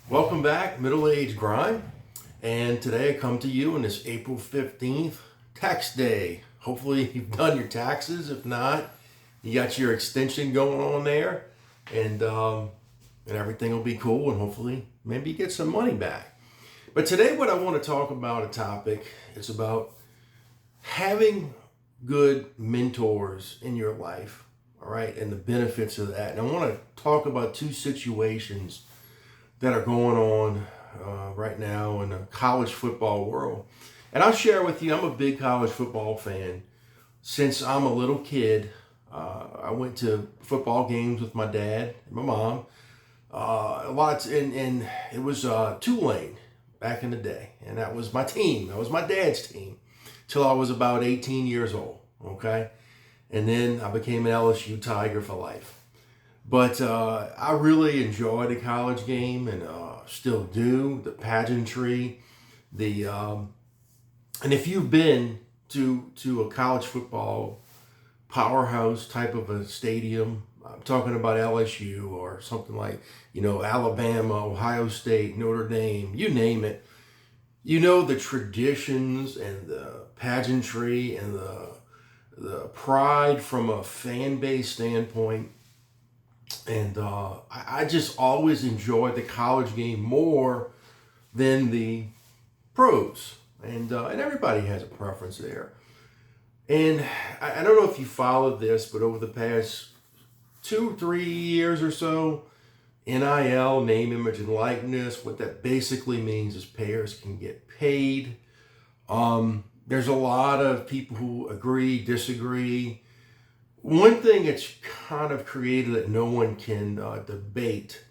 Welcome back, Middle Age Grind. And today I come to you on this April 15th, tax day. Hopefully you've done your taxes. If not, you got your extension going on there, and everything will be cool, and hopefully maybe you get some money back. But today what I want to talk about a topic is about having good mentors in your life, all right, and the benefits of that. And I want to talk about two situations that are going on right now in the college football world. And I'll share with you, I'm a big college football fan. Since I'm a little kid, I went to football games with my dad and my mom. And it was Tulane back in the day. And that was my team. That was my dad's team till I was about 18 years old. Okay. And then I became an LSU Tiger for life. But I really enjoy the college game and still do the pageantry, and if you've been to a college football powerhouse type of a stadium, I'm talking about LSU or something like Alabama, Ohio State, Notre Dame, you name it. You know the traditions and the pageantry and the pride from a fan base standpoint. And I just always enjoyed the college game more than the pros. And everybody has a preference there. And I don't know if you followed this, but over the past 2-3 years or so, NIL, name, image, and likeness, what that basically means is players can get paid. There's a lot of people who agree, disagree. One thing it's kind of created that no one can debate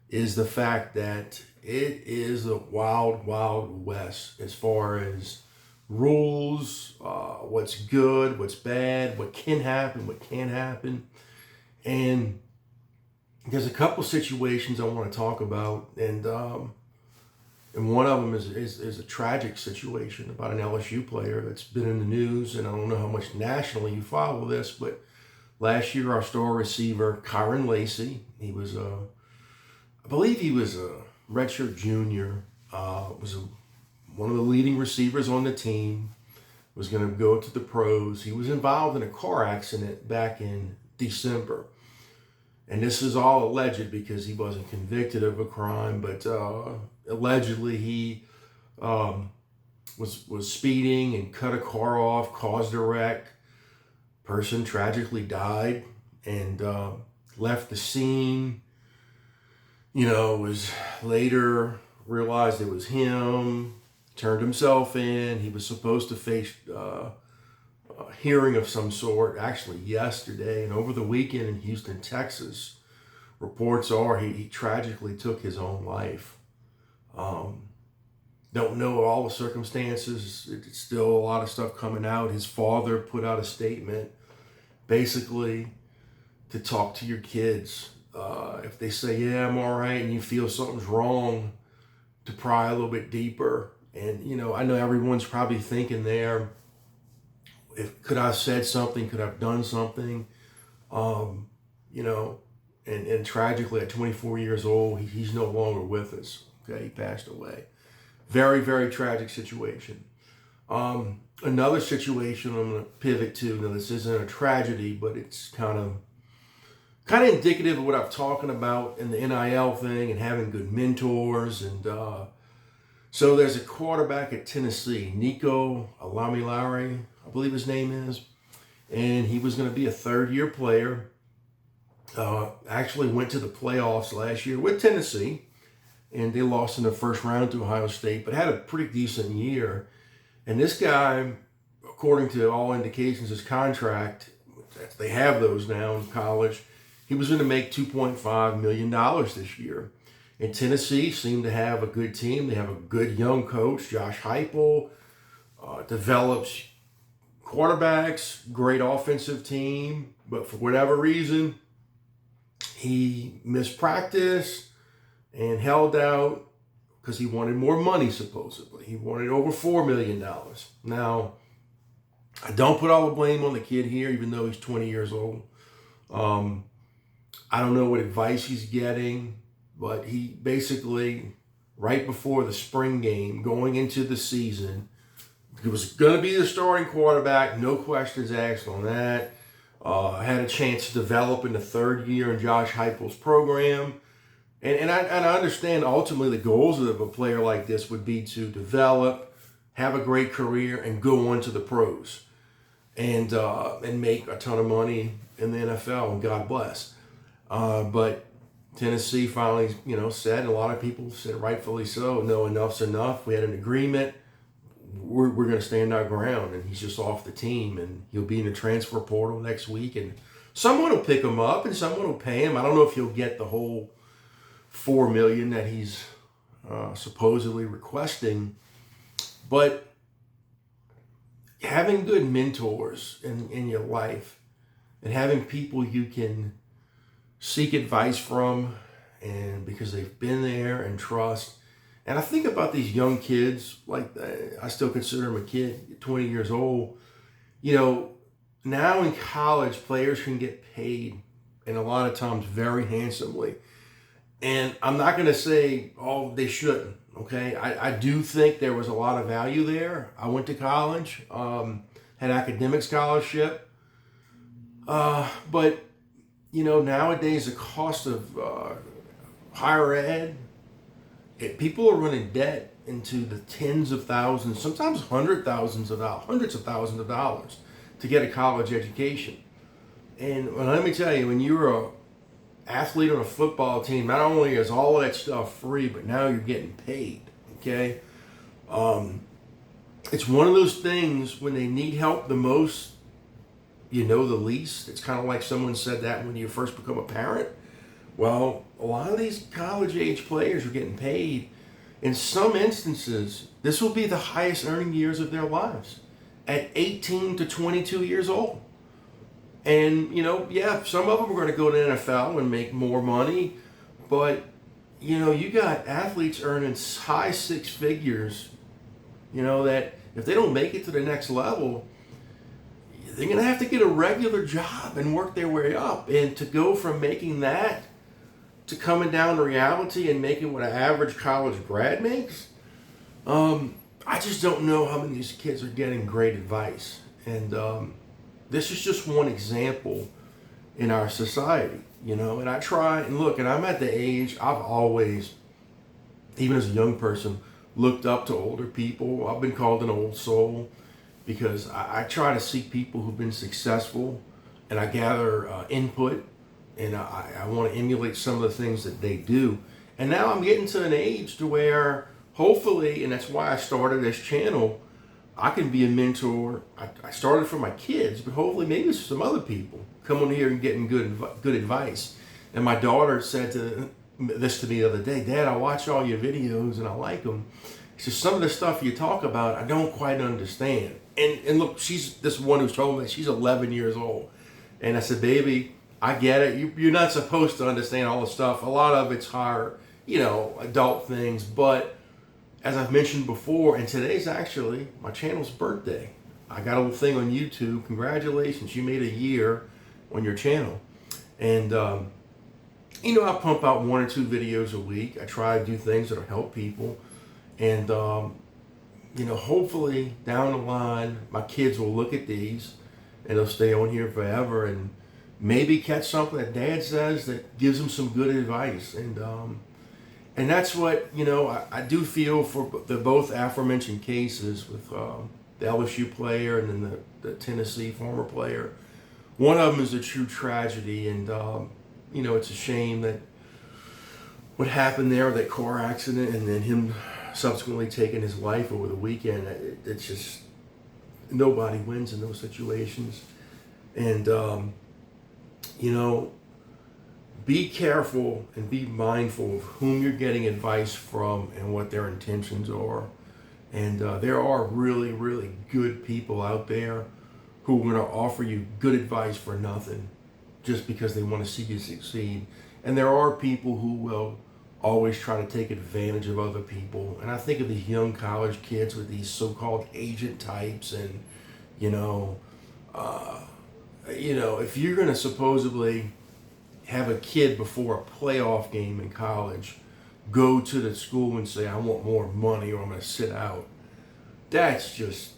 is the fact that it is a wild, wild west as far as rules, what's good, what's bad, what can happen, what can't happen. And there's a couple situations I want to talk about, and one of them is a tragic situation about an LSU player that's been in the news, and I don't know how much nationally you follow this, but last year our star receiver, Kyron Lacy, I believe he was a redshirt junior, one of the leading receivers on the team, was going to go to the pros. He was involved in a car accident back in December. And this is all alleged because he wasn't convicted of a crime, but allegedly he was speeding and cut a car off, caused a wreck. Person tragically died and left the scene. Was later realized it was him, turned himself in. He was supposed to face a hearing of some sort actually yesterday, and over the weekend in Houston, Texas, reports are he tragically took his own life. Don't know all the circumstances. It's still a lot of stuff coming out. His father put out a statement basically to talk to your kids. If they say, yeah, I'm all right, and you feel something's wrong, to pry a little bit deeper. And, I know everyone's probably thinking there, could I have said something? Could I have done something? And tragically at 24 years old, he's no longer with us. Okay, he passed away. Very, very tragic situation. Another situation I'm going to pivot to. Now, this isn't a tragedy, but it's kind of indicative of what I'm talking about in the NIL thing and having good mentors. And so there's a quarterback at Tennessee, Nico Alamilari, I believe his name is, and he was going to be a third-year player. Actually went to the playoffs last year with Tennessee, and they lost in the first round to Ohio State, but had a pretty decent year. And this guy, according to all indications, his contract, they have those now in college, he was going to make $2.5 million this year. And Tennessee seemed to have a good team. They have a good young coach, Josh Heupel, develops quarterbacks, great offensive team. But for whatever reason, he missed practice and held out because he wanted more money, supposedly. He wanted over $4 million. Now, I don't put all the blame on the kid here, even though he's 20 years old. I don't know what advice he's getting. but he basically, right before the spring game, going into the season, he was going to be the starting quarterback, no questions asked on that. Had a chance to develop in the third year in Josh Heupel's program. And I understand ultimately the goals of a player like this would be to develop, have a great career, and go on to the pros and make a ton of money in the NFL, and God bless. But Tennessee finally, said, and a lot of people said rightfully so, no, enough's enough. We had an agreement. We're going to stand our ground, and he's just off the team, and he'll be in the transfer portal next week, and someone will pick him up, and someone will pay him. I don't know if he'll get the whole $4 million that he's supposedly requesting, but having good mentors in your life and having people you can seek advice from, and because they've been there, and trust. And I think about these young kids, like I still consider him a kid, 20 years old. Now in college, players can get paid, and a lot of times very handsomely. And I'm not going to say, oh, they shouldn't, okay? I do think there was a lot of value there. I went to college, had academic scholarship. But, nowadays the cost of higher ed, people are running debt into the tens of thousands, sometimes hundreds of thousands of dollars to get a college education. And let me tell you, when you're a athlete on a football team, not only is all of that stuff free, but now you're getting paid, okay? It's one of those things when they need help the most, the least. It's kind of like someone said that when you first become a parent. Well, a lot of these college-age players are getting paid. In some instances, this will be the highest earning years of their lives at 18 to 22 years old. And, some of them are going to go to the NFL and make more money. But, you got athletes earning high six figures, that if they don't make it to the next level, they're going to have to get a regular job and work their way up. And to go from making that to coming down to reality and making what an average college grad makes, I just don't know how many of these kids are getting great advice. And this is just one example in our society, and I try and look, and I'm at the age, I've always, even as a young person, looked up to older people. I've been called an old soul because I try to seek people who've been successful, and I gather input, and I want to emulate some of the things that they do. And now I'm getting to an age to where hopefully, and that's why I started this channel, I can be a mentor. I started for my kids, but hopefully maybe some other people come on here and getting good advice. And my daughter said this to me the other day, Dad, I watch all your videos and I like them. She says, some of the stuff you talk about, I don't quite understand. And look, she's this one who's told me that she's 11 years old. And I said, baby, I get it. You're not supposed to understand all the stuff. A lot of it's higher, adult things. But as I've mentioned before, and today's actually my channel's birthday. I got a little thing on YouTube. Congratulations, you made a year on your channel. And, I pump out 1 or 2 videos a week. I try to do things that'll help people. And, hopefully down the line, my kids will look at these and they'll stay on here forever and maybe catch something that Dad says that gives them some good advice. And that's what, I do feel for the both aforementioned cases with the LSU player and then the Tennessee former player. One of them is a true tragedy, and, it's a shame that what happened there, that car accident, and then him subsequently taking his life over the weekend. It's just, nobody wins in those situations. And, be careful and be mindful of whom you're getting advice from and what their intentions are. And there are really, really good people out there who are going to offer you good advice for nothing just because they want to see you succeed. And there are people who will always try to take advantage of other people. And I think of these young college kids with these so-called agent types and, if you're going to supposedly have a kid before a playoff game in college go to the school and say, I want more money or I'm going to sit out. That's just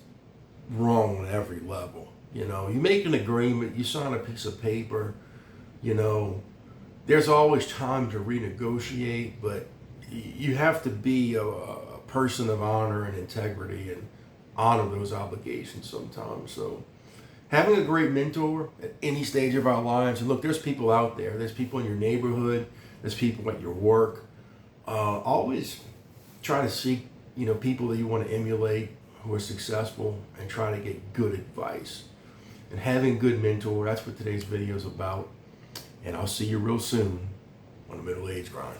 wrong on every level. You make an agreement, you sign a piece of paper, there's always time to renegotiate, but you have to be a person of honor and integrity and honor those obligations sometimes. So having a great mentor at any stage of our lives, and look, there's people out there, there's people in your neighborhood, there's people at your work. Always try to seek, people that you want to emulate who are successful and try to get good advice. And having a good mentor, that's what today's video is about. And I'll see you real soon on the Middle Age Grind.